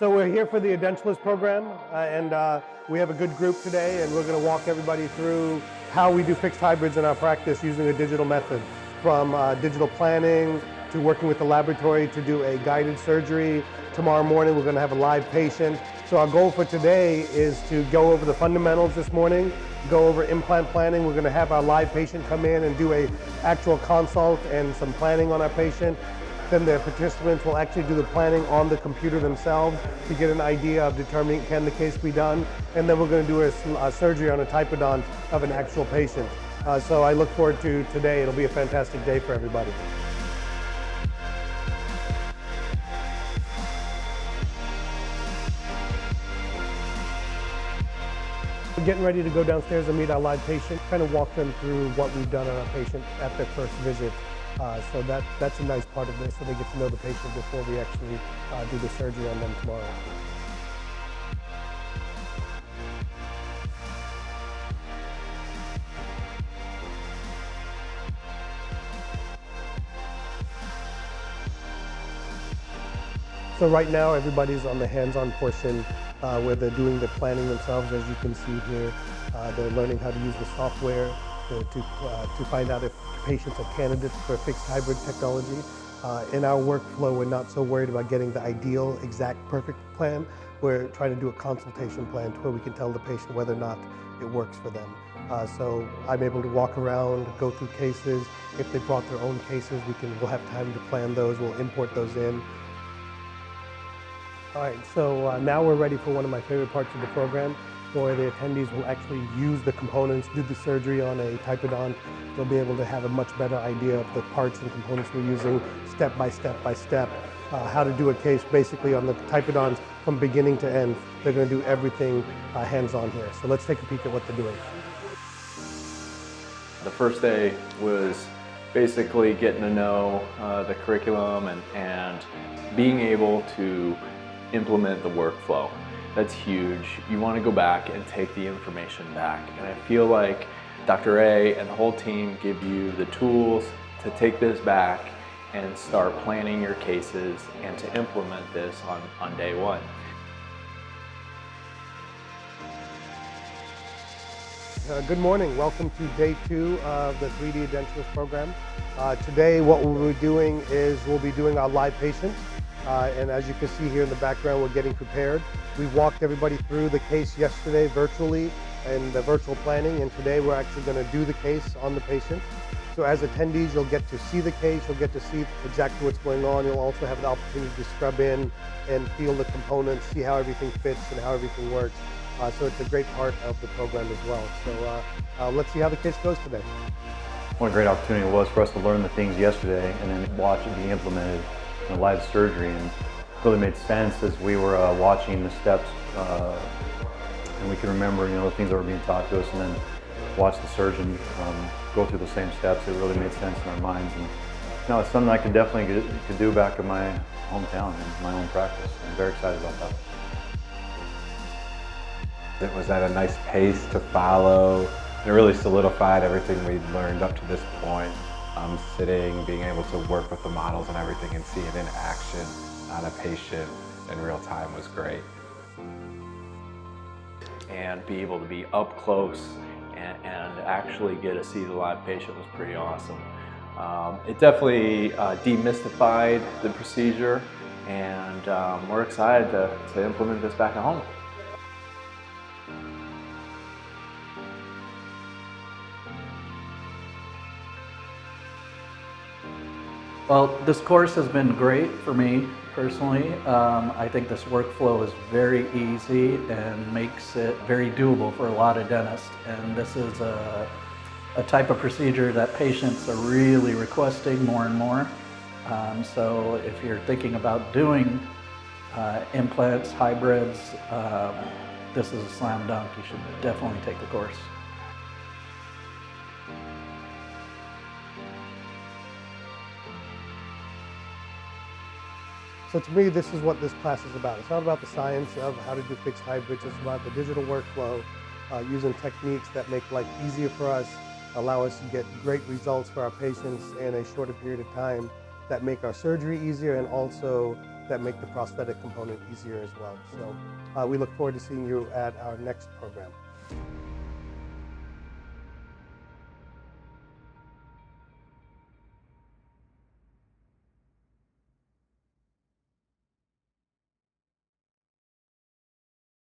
So we're here for the Edentulous program, and we have a good group today, and we're going to walk everybody through how we do fixed hybrids in our practice using a digital method, from digital planning to working with the laboratory to do a guided surgery. Tomorrow morning we're going to have a live patient. So our goal for today is to go over the fundamentals this morning, go over implant planning. We're going to have our live patient come in and do a actual consult and some planning on our patient. Then the participants will actually do the planning on the computer themselves to get an idea of determining can the case be done. And then we're going to do a surgery on a typodont of an actual patient. So I look forward to today. It'll be a fantastic day for everybody. We're getting ready to go downstairs and meet our live patient, kind of walk them through what we've done on our patient at their first visit. So that's a nice part of this, so they get to know the patient before we actually do the surgery on them tomorrow. So right now everybody's on the hands-on portion where they're doing the planning themselves. As you can see here, they're learning how to use the software to find out if patients are candidates for fixed hybrid technology. In our workflow, we're not so worried about getting the ideal, exact, perfect plan. We're trying to do a consultation plan to where we can tell the patient whether or not it works for them. So I'm able to walk around, go through cases. If they brought their own cases, we'll have time to plan those. We'll import those in. All right, so now we're ready for one of my favorite parts of the program, where the attendees will actually use the components, do the surgery on a typodont. They'll be able to have a much better idea of the parts and components we're using, step by step by step, how to do a case basically on the typodont from beginning to end. They're going to do everything hands-on here. So let's take a peek at what they're doing. The first day was basically getting to know the curriculum and being able to implement the workflow. That's huge. You want to go back and take the information back. And I feel like Dr. A and the whole team give you the tools to take this back and start planning your cases and to implement this on day one. Good morning. Welcome to day 2 of the 3D Edentulous program. Today what we'll be doing is we'll be doing our live patient. And as you can see here in the background, we're getting prepared. We walked everybody through the case yesterday virtually and the virtual planning, and today we're actually going to do the case on the patient. So as attendees, you'll get to see the case, you'll get to see exactly what's going on. You'll also have the opportunity to scrub in and feel the components, see how everything fits and how everything works. So it's a great part of the program as well. So let's see how the case goes today. What a great opportunity it was for us to learn the things yesterday and then watch it be implemented in a live surgery, and really made sense as we were watching the steps, and we can remember, the things that were being taught to us, and then watch the surgeon go through the same steps. It really made sense in our minds, and it's something I could definitely could do back in my hometown and my own practice. I'm very excited about that. It was at a nice pace to follow. It really solidified everything we'd learned up to this point. Sitting, being able to work with the models and everything and see it in action on a patient in real time was great. And be able to be up close and actually get to see the live patient was pretty awesome. It definitely demystified the procedure, and we're excited to implement this back at home. Well, this course has been great for me personally. I think this workflow is very easy and makes it very doable for a lot of dentists. And this is a type of procedure that patients are really requesting more and more. So if you're thinking about doing implants, hybrids, this is a slam dunk. You should definitely take the course. So to me, this is what this class is about. It's not about the science of how to do fixed hybrids. It's about the digital workflow, using techniques that make life easier for us, allow us to get great results for our patients in a shorter period of time, that make our surgery easier and also that make the prosthetic component easier as well. So we look forward to seeing you at our next program.